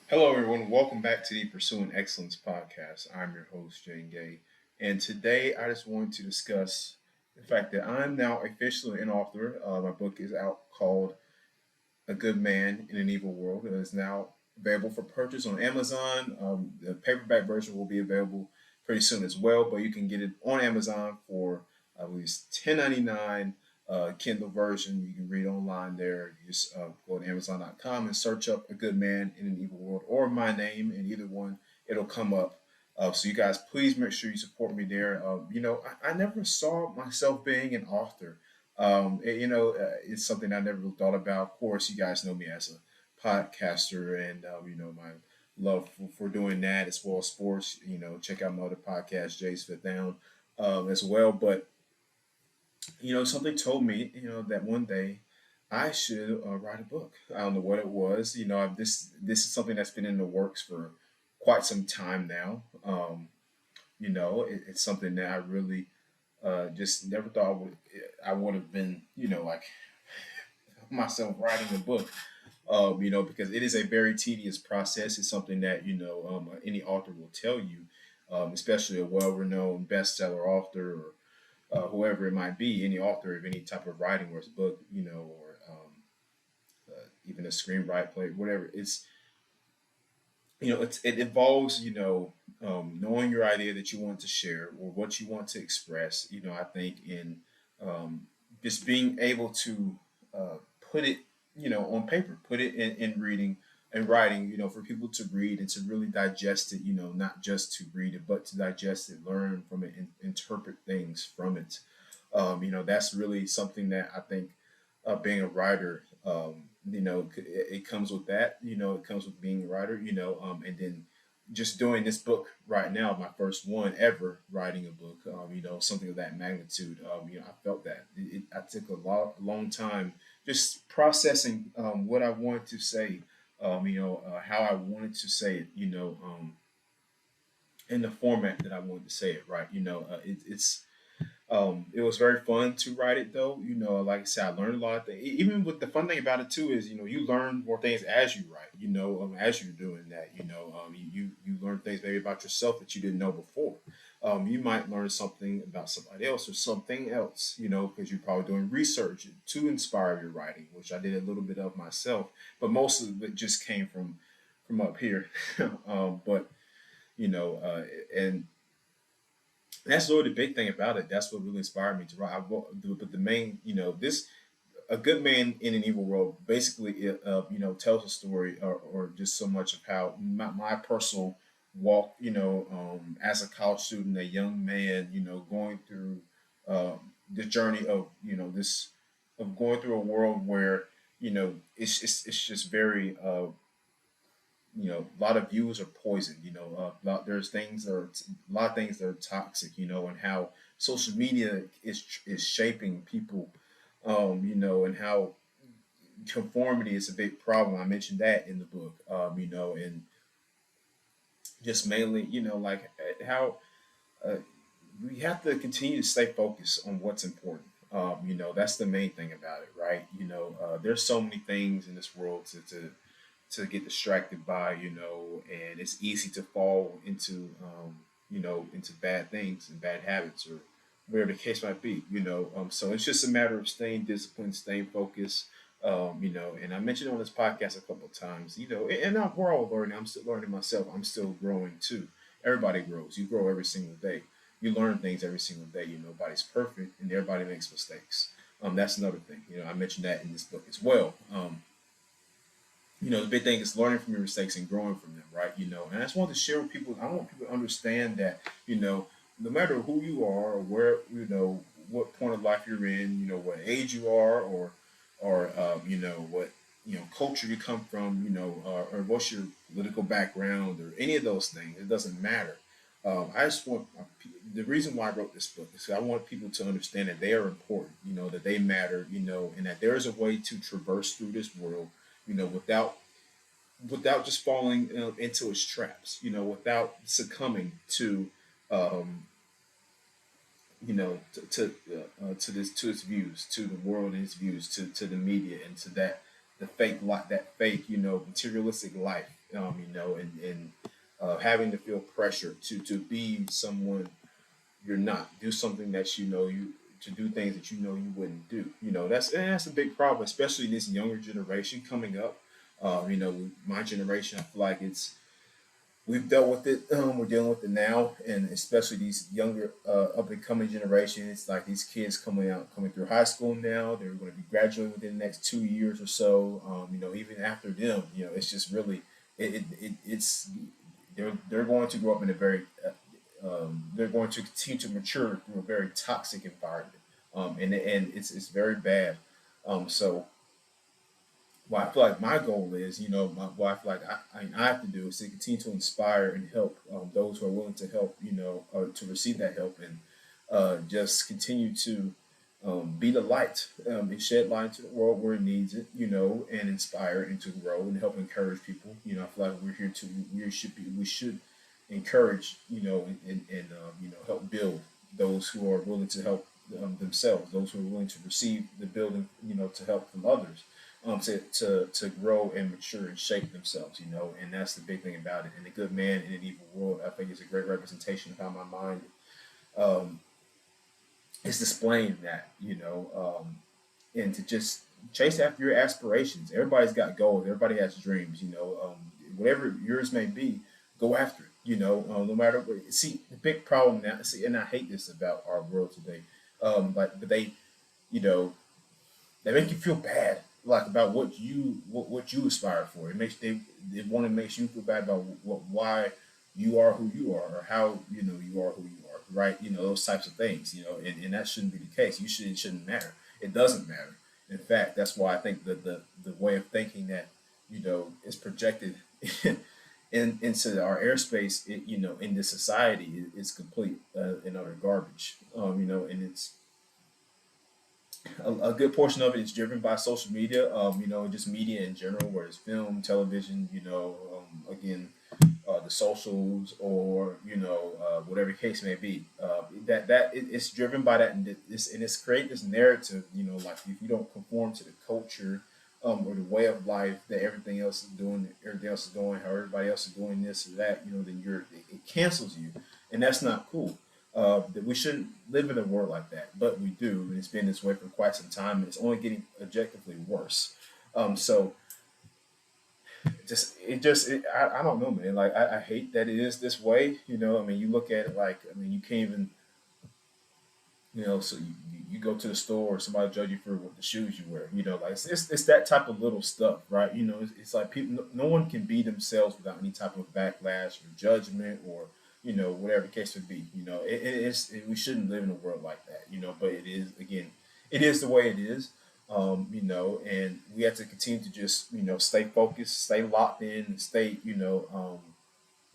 Hello, everyone. Welcome back to the Pursuing Excellence podcast. I'm your host, Jane Gay. And today I just want to discuss the fact that I'm now officially an author. My book is out called A Good Man in an Evil World. It is now available for purchase on Amazon. The paperback version will be available pretty soon as well, but you can get it on Amazon for at least $10.99. Kindle version, you can read online there. You just go to Amazon.com and search up A Good Man in an Evil World or my name, and either one, it'll come up. So you guys, please make sure you support me there. I never saw myself being an author. It's something I never really thought about. Of course, you guys know me as a podcaster, and my love for doing that as well as sports. Check out my other podcast, Jay's Fifth Down, as well. But something told me, that one day I should write a book. I don't know what it was. This is something that's been in the works for quite some time now. It's something that I really just never thought I would have been, like myself writing a book. Because it is a very tedious process. It's something that any author will tell you, especially a well-renowned bestseller author or whoever it might be, any author of any type of writing or book, or even a screenwrite play, whatever. It involves knowing your idea that you want to share or what you want to express. I think in um, just being able to uh, put it on paper, put it in reading and writing, for people to read and to really digest it, not just to read it but to digest it, learn from it, and interpret things from it. That's really something that I think being a writer, it comes with that. It comes with being a writer. And then just doing this book right now, my first one ever writing a book. Something of that magnitude. I felt that I took a long time just processing what I wanted to say. How I wanted to say it. In the format that I wanted to say it. Right. It was very fun to write it though. Like I said, I learned a lot of things. Even with the fun thing about it too is, you learn more things as you write. As you're doing that. You learn things maybe about yourself that you didn't know before. You might learn something about somebody else or something else. Because you're probably doing research to inspire your writing, which I did a little bit of myself, but most of it just came from up here. But you know, and that's really the big thing about it. That's what really inspired me to write. But the main, this A Good Man in an Evil World basically, tells a story or just so much of how my personal walk, as a college student, a young man, going through the journey of, this of going through a world where, it's just very a lot of views are poisoned. There's things that are a lot of things that are toxic. And how social media is shaping people. And how conformity is a big problem. I mentioned that in the book. And just mainly, like how uh, we have to continue to stay focused on what's important. That's the main thing about it, right? There's so many things in this world to get distracted by, and it's easy to fall into bad things and bad habits or whatever the case might be, So it's just a matter of staying disciplined, staying focused, and I mentioned on this podcast a couple of times, we're all learning. I'm still learning myself. I'm still growing too. Everybody grows. You grow every single day. You learn things every single day. Nobody's perfect and everybody makes mistakes. That's another thing. I mentioned that in this book as well. The big thing is learning from your mistakes and growing from them, right? And I just want to share with people. I want people to understand that, no matter who you are or where, what point of life you're in, what age you are, or what culture you come from, or what's your political background or any of those things. It doesn't matter. I just want the reason why I wrote this book is I want people to understand that they are important, that they matter, and that there is a way to traverse through this world, without just falling into its traps, without succumbing to, um, to its views, to the world and its views, to the media and to that the fake life, that fake, materialistic life, and having to feel pressure to be someone you're not, do something that you to do things that you wouldn't do. That's a big problem, especially this younger generation coming up. My generation, I feel like we've dealt with it. We're dealing with it now, and especially these younger up and coming generation. It's like these kids coming through high school now. They're going to be graduating within the next 2 years or so. Even after them, it's just really it's they're going to grow up in a very they're going to continue to mature through a very toxic environment, and it's very bad. So what I feel like my goal is, what I feel like I have to do is to continue to inspire and help those who are willing to help, or to receive that help, and just continue to be the light and shed light into the world where it needs it, and inspire and to grow and help encourage people. I feel like we're here to we should encourage, and help build those who are willing to help themselves, those who are willing to receive the building, to help from others, to grow and mature and shape themselves, and that's the big thing about it. And a good man in an evil world, I think, is a great representation of how my mind um, is displaying that, and to just chase after your aspirations. Everybody's got goals. Everybody has dreams. Whatever yours may be, go after it. No matter what. See, the big problem now. See, and I hate this about our world today. But you know, they make you feel bad, like about what you aspire for. They want to make you feel bad about why you are who you are, or how you are who you are, right? Those types of things. And that shouldn't be the case. It shouldn't matter. It doesn't matter. In fact, that's why I think that the way of thinking that is projected into our airspace, in this society is complete and utter garbage. And it's a good portion of it is driven by social media, just media in general, whether it's film, television, again, the socials, or whatever the case may be. It's driven by that, and it's creating this narrative, like if you don't conform to the culture, or the way of life that everything else is doing, how everybody else is doing this or that, then it cancels you, and that's not cool. That we shouldn't live in a world like that, but we do, and it's been this way for quite some time, and it's only getting objectively worse. So I don't know, man. Like I hate that it is this way. I mean, you look at it, like, I mean, you can't even, so you go to the store, or somebody judge you for what the shoes you wear. Like it's that type of little stuff, right? It's like people, no one can be themselves without any type of backlash or judgment, or whatever the case would be. We shouldn't live in a world like that. But it is, again, it is the way it is. And we have to continue to just stay focused, stay locked in, and stay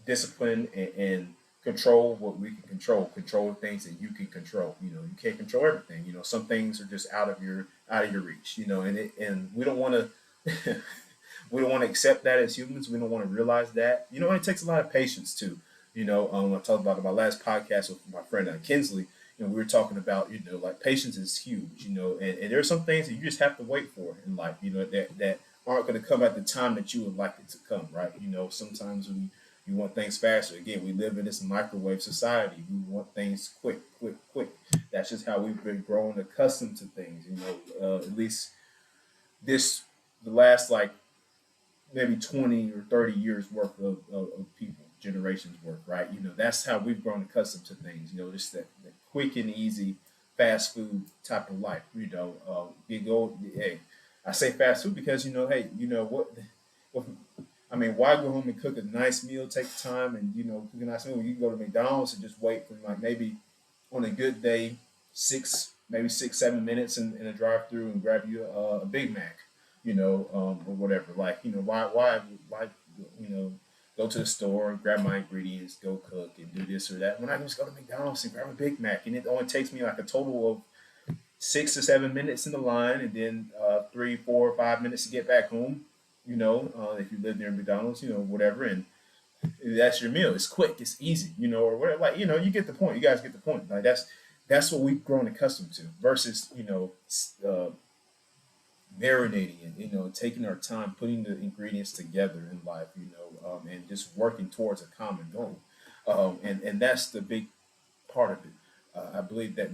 discipline, and control what we can control things that you can control. You can't control everything. Some things are just out of your reach. And we don't want to we don't want to accept that as humans. We don't want to realize that. It takes a lot of patience too. I talked about in my last podcast with my friend Kinsley. We were talking about, like, patience is huge. And there are some things that you just have to wait for in life, that aren't going to come at the time that you would like it to come, right? Sometimes we want things faster. Again, we live in this microwave society. We want things quick, quick, quick. That's just how we've been grown accustomed to things. At least the last, like, maybe 20 or 30 years worth of people, generations worth, right? That's how we've grown accustomed to things. Just that quick and easy fast food type of life. Hey, I say fast food because hey, what I mean, why go home and cook a nice meal, take the time, and cook a nice meal? You can go to McDonald's and just wait for, like, maybe on a good day, maybe 6, 7 minutes in a drive-through, and grab you a Big Mac, or whatever. Like, why, go to the store, grab my ingredients, go cook and do this or that, when I can just go to McDonald's and grab a Big Mac, and it only takes me like a total of 6 or 7 minutes in the line, and then 3, 4, 5 minutes to get back home. If you live near McDonald's, whatever, and that's your meal. It's quick, it's easy, or whatever. Like, you get the point. You guys get the point. Like, that's what we've grown accustomed to. Versus, marinating it, taking our time, putting the ingredients together in life, and just working towards a common goal. And that's the big part of it. I believe that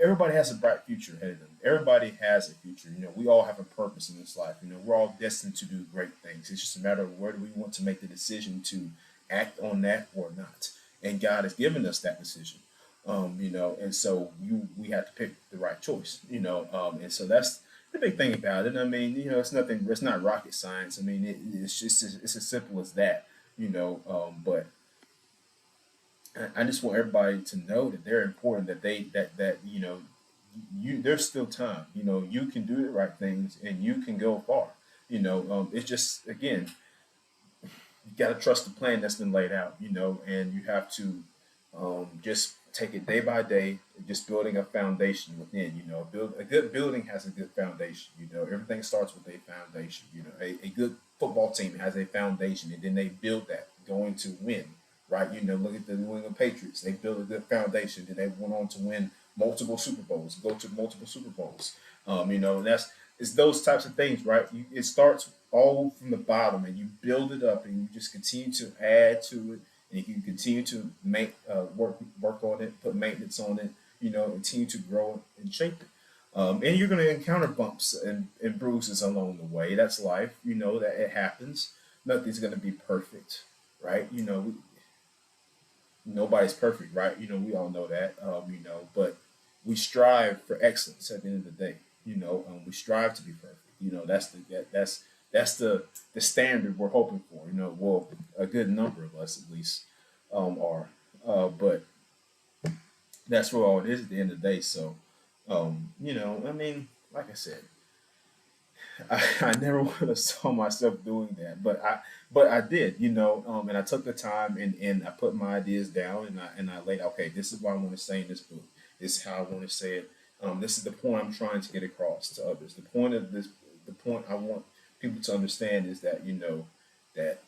everybody has a bright future ahead of them. Everybody has a future. We all have a purpose in this life. We're all destined to do great things. It's just a matter of where do we want to make the decision to act on that or not. And God has given us that decision. And so we have to pick the right choice. And so that's the big thing about it. I mean, it's nothing. It's not rocket science. I mean, it's just it's as simple as that. But I just want everybody to know that they're important. That there's still time. You can do the right things and you can go far. It's just again, you got to trust the plan that's been laid out. And you have to just take it day by day, just building a foundation within. Build a good building has a good foundation. Everything starts with a foundation. A good football team has a foundation, and then they build that going to win. Right? Look at the New England Patriots. They built a good foundation. Then they went on to win multiple Super Bowls, go to multiple Super Bowls. That's it's those types of things, right? It starts all from the bottom, and you build it up, and you just continue to add to it, and you continue to make work on it, put maintenance on it, continue to grow it and shape it. And you're going to encounter bumps and bruises along the way. That's life. That it happens. Nothing's going to be perfect, right? Nobody's perfect, right? We all know that. But we strive for excellence at the end of the day. We strive to be perfect. That's the standard we're hoping for. Well, a good number of us at least are. But that's where all it is at the end of the day. So, I mean, like I said, I never would have saw myself doing that, but I did, and I took the time and I put my ideas down and I laid okay, this is what I want to say in this book. This is how I want to say it. This is the point I'm trying to get across to others. The point I want people to understand is that that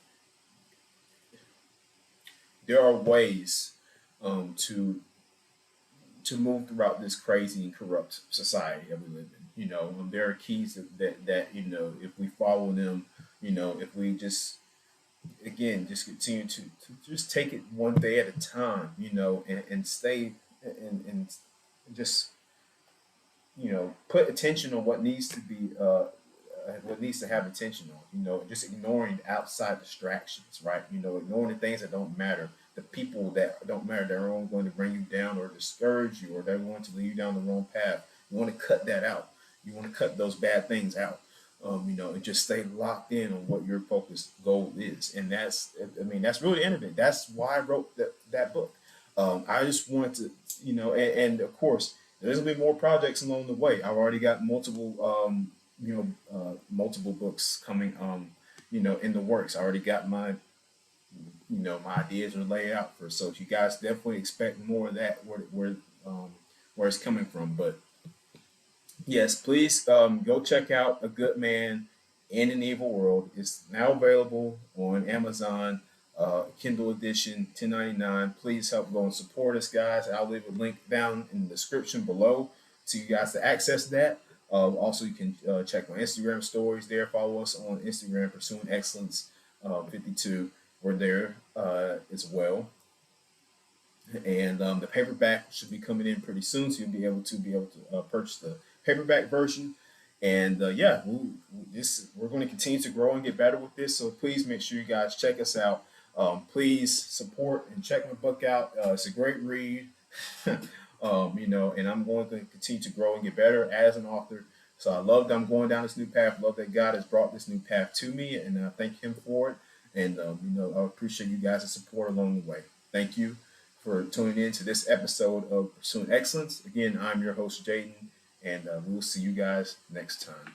there are ways to move throughout this crazy and corrupt society that we live in. There are keys that if we follow them, if we just again just continue to just take it one day at a time, and stay and just put attention on what needs to have attention on. Just ignoring outside distractions, right? Ignoring the things that don't matter, the people that don't matter, that are only going to bring you down or discourage you, or they're going to lead you down the wrong path. You want to cut that out. You want to cut those bad things out. And just stay locked in on what your focus goal is. And that's really the end of it. That's why I wrote that book. I just wanted to, and of course, there's gonna be more projects along the way. I've already got multiple books coming, in the works. I already got my ideas are laid out for. So you guys definitely expect more of that, where it's coming from. But yes, please go check out A Good Man in an Evil World. It's now available on Amazon, Kindle edition, 10.99. Please help go and support us, guys. I'll leave a link down in the description below to you guys to access that. Also, you can check my Instagram stories there. Follow us on Instagram, Pursuing Excellence 52. We're there as well. And the paperback should be coming in pretty soon, so you'll be able to purchase the paperback version. And we're going to continue to grow and get better with this. So please make sure you guys check us out. Please support and check my book out. It's a great read, and I'm going to continue to grow and get better as an author. So I love that I'm going down this new path. Love that God has brought this new path to me, and I thank Him for it. And I appreciate you guys' support along the way. Thank you for tuning in to this episode of Pursuing Excellence. Again, I'm your host, Jaden, and we will see you guys next time.